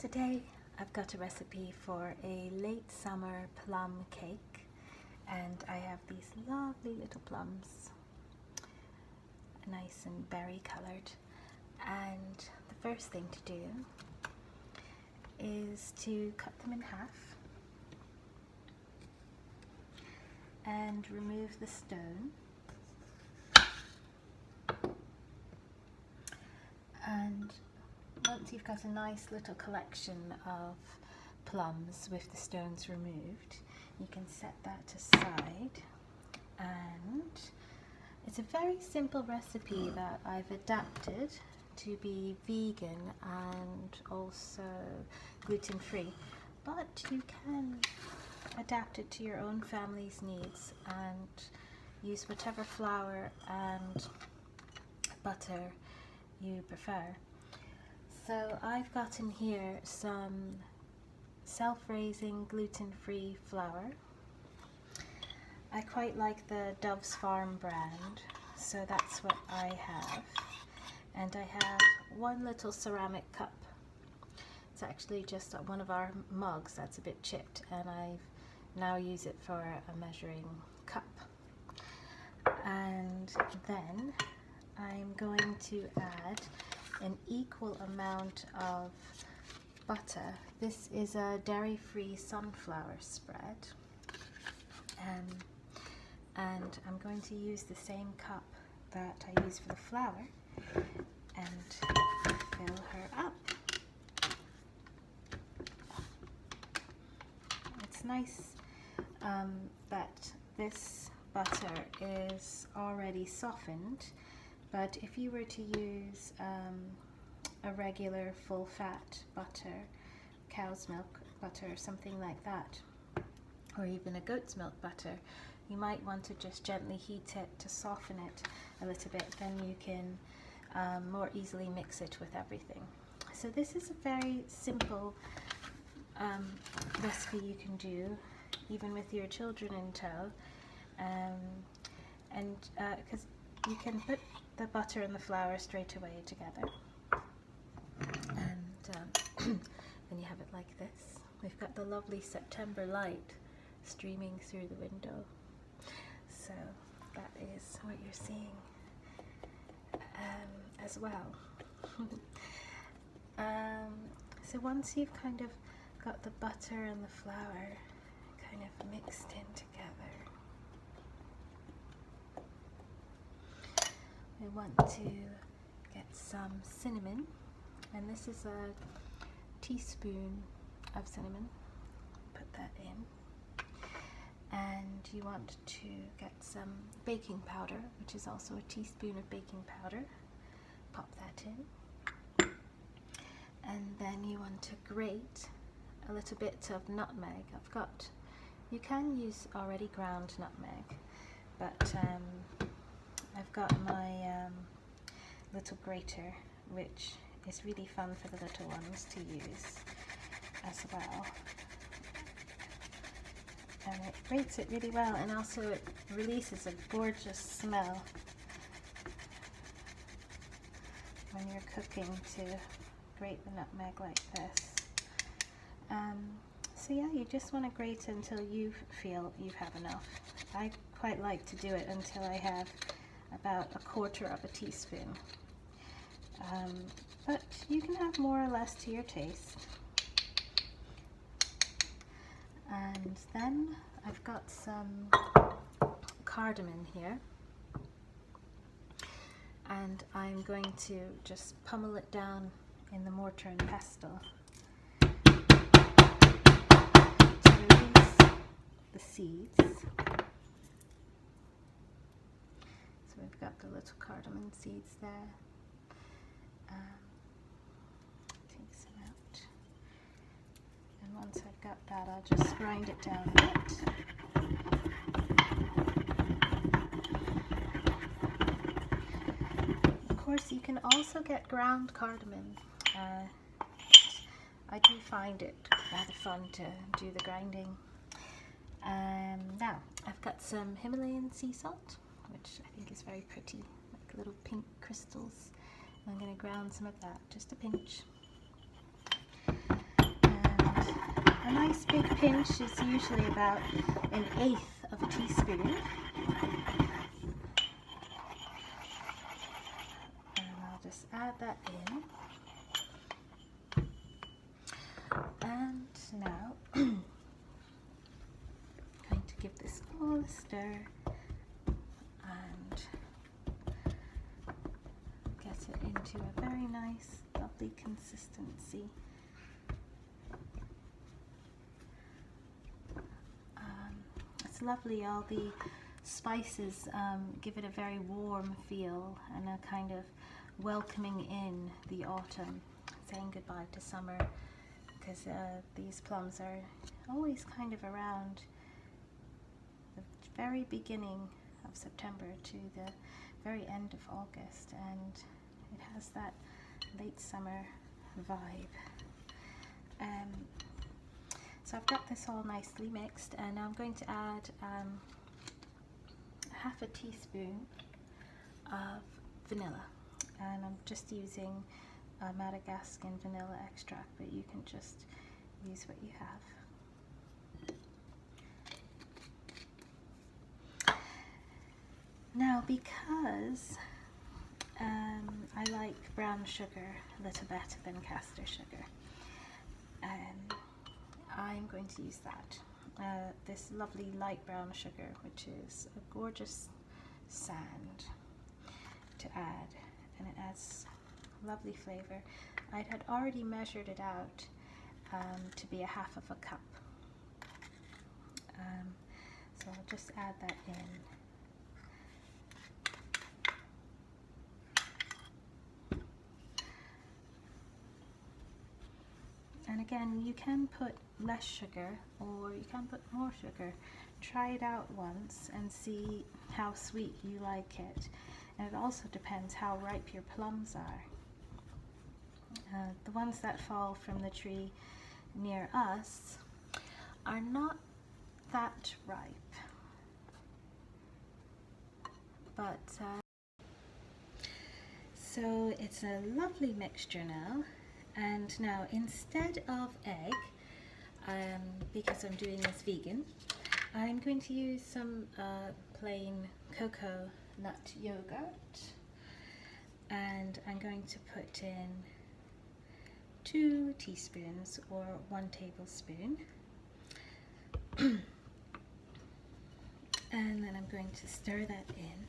Today I've got a recipe for a late summer plum cake, and I have these lovely little plums, nice and berry coloured. And the first thing to do is to cut them in half and remove the stone. And once you've got a nice little collection of plums with the stones removed, you can set that aside. And it's a very simple recipe that I've adapted to be vegan and also gluten-free, but you can adapt it to your own family's needs and use whatever flour and butter you prefer. So I've got in here some self-raising gluten-free flour. I quite like the Dove's Farm brand, so that's what I have. And I have one little ceramic cup. It's actually just one of our mugs that's a bit chipped, and I now use it for a measuring cup. And then I'm going to add an equal amount of butter. This is a dairy-free sunflower spread, and I'm going to use the same cup that I use for the flour and fill her up. It's nice that this butter is already softened, but if you were to use a regular full-fat butter, cow's milk butter, something like that, or even a goat's milk butter, you might want to just gently heat it to soften it a little bit. Then you can more easily mix it with everything. So this is a very simple recipe you can do even with your children in tow, and because you can put the butter and the flour straight away together, and then you have it like this. We've got the lovely September light streaming through the window, so that is what you're seeing as well. So once you've kind of got the butter and the flour kind of mixed in together, we want to get some cinnamon, and this is a teaspoon of cinnamon. Put that in. And you want to get some baking powder, which is also a teaspoon of baking powder. Pop that in. And then you want to grate a little bit of nutmeg. You can use already ground nutmeg, but I've got my little grater, which is really fun for the little ones to use as well. And it grates it really well, and also it releases a gorgeous smell when you're cooking to grate the nutmeg like this. So yeah, you just want to grate until you feel you have enough. I quite like to do it until I have about a quarter of a teaspoon, but you can have more or less to your taste. And then I've got some cardamom here, and I'm going to just pummel it down in the mortar and pestle to release the seeds. So we've got the little cardamom seeds there. Take some out. And once I've got that, I'll just grind it down a bit. Of course, you can also get ground cardamom. I do find it rather fun to do the grinding. Now, I've got some Himalayan sea salt, which I think is very pretty, like little pink crystals. I'm going to ground some of that, just a pinch. a nice big pinch is usually about 1/8 of a teaspoon. And I'll just add that in. And now I'm going to give this all a stir and get it into a very nice, lovely consistency. It's lovely, all the spices give it a very warm feel and a kind of welcoming in the autumn, saying goodbye to summer, because these plums are always kind of around the very beginning of September to the very end of August, and it has that late summer vibe. So I've got this all nicely mixed, and now I'm going to add half a teaspoon of vanilla, and I'm just using Madagascan vanilla extract, but you can just use what you have. Now, because I like brown sugar a little better than caster sugar, I'm going to use that. This lovely light brown sugar, which is a gorgeous sand to add, and it adds lovely flavor. I had already measured it out to be 1/2 of a cup. So I'll just add that in. And again, you can put less sugar or you can put more sugar. Try it out once and see how sweet you like it. And it also depends how ripe your plums are. The ones that fall from the tree near us are not that ripe. But so it's a lovely mixture now. And now, instead of egg, because I'm doing this vegan, I'm going to use some plain coconut yogurt, and I'm going to put in 2 teaspoons or 1 tablespoon. And then I'm going to stir that in.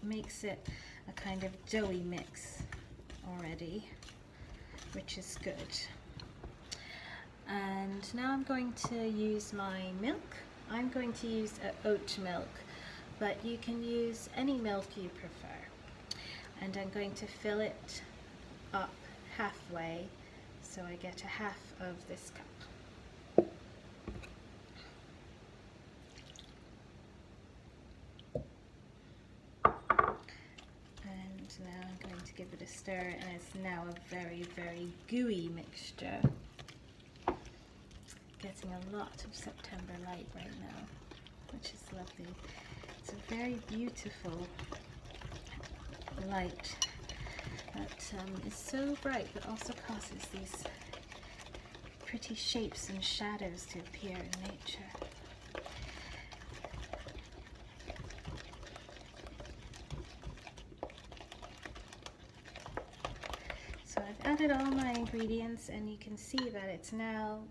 Makes it a kind of doughy mix already, which is good. And now I'm going to use my milk. I'm going to use oat milk, but you can use any milk you prefer. And I'm going to fill it up halfway, so I get 1/2 of this cup. Now I'm going to give it a stir, and it's now a very, very gooey mixture. Getting a lot of September light right now, which is lovely. It's a very beautiful light that is so bright but also causes these pretty shapes and shadows to appear in nature. So I've added all my ingredients, and you can see that it's now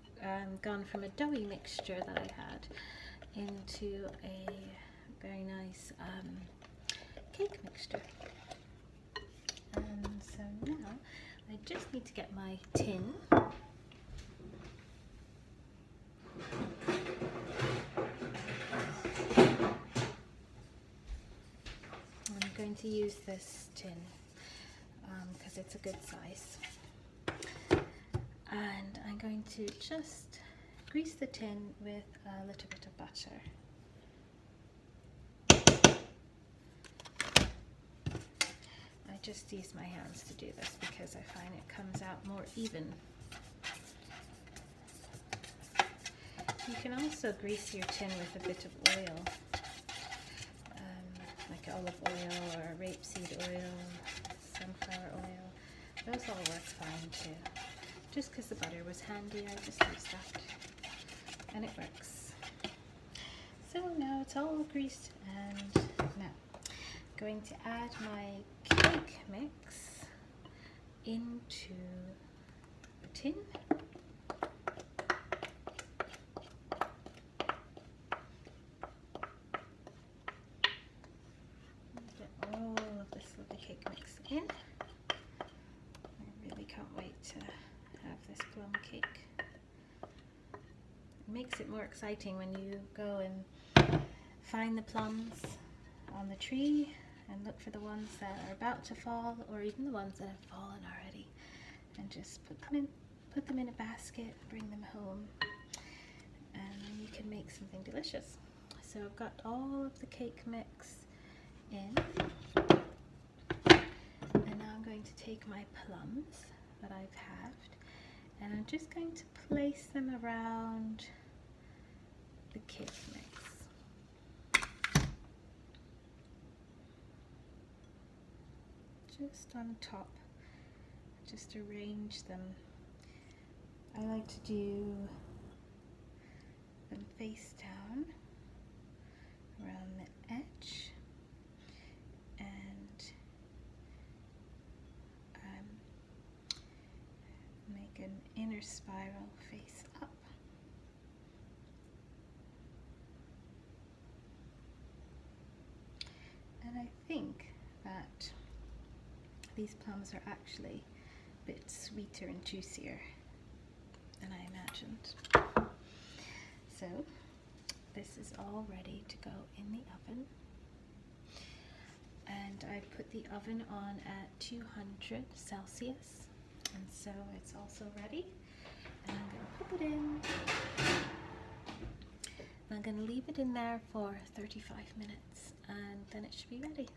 gone from a doughy mixture that I had into a very nice cake mixture. And so now I just need to get my tin. I'm going to use this tin because it's a good size. And I'm going to just grease the tin with a little bit of butter. I just use my hands to do this because I find it comes out more even. You can also grease your tin with a bit of oil, like olive oil or rapeseed oil, sunflower oil, those all work fine too. Just because the butter was handy, I just used that, and it works. So now it's all greased, and now I'm going to add my cake mix into the tin. Get all of this lovely cake mix in. I really can't wait to have this plum cake. It makes it more exciting when you go and find the plums on the tree and look for the ones that are about to fall, or even the ones that have fallen already, and just put them in a basket, bring them home, and then you can make something delicious. So I've got all of the cake mix in, and now I'm going to take my plums that I've halved, and I'm just going to place them around the cake mix. Just on top, just arrange them. I like to do them face down around the edge, and make an inner spiral face up. And I think that these plums are actually a bit sweeter and juicier than I imagined. So this is all ready to go in the oven, and I put the oven on at 200 Celsius, and so it's also ready. And I'm going to pop it in, and I'm going to leave it in there for 35 minutes, and then it should be ready.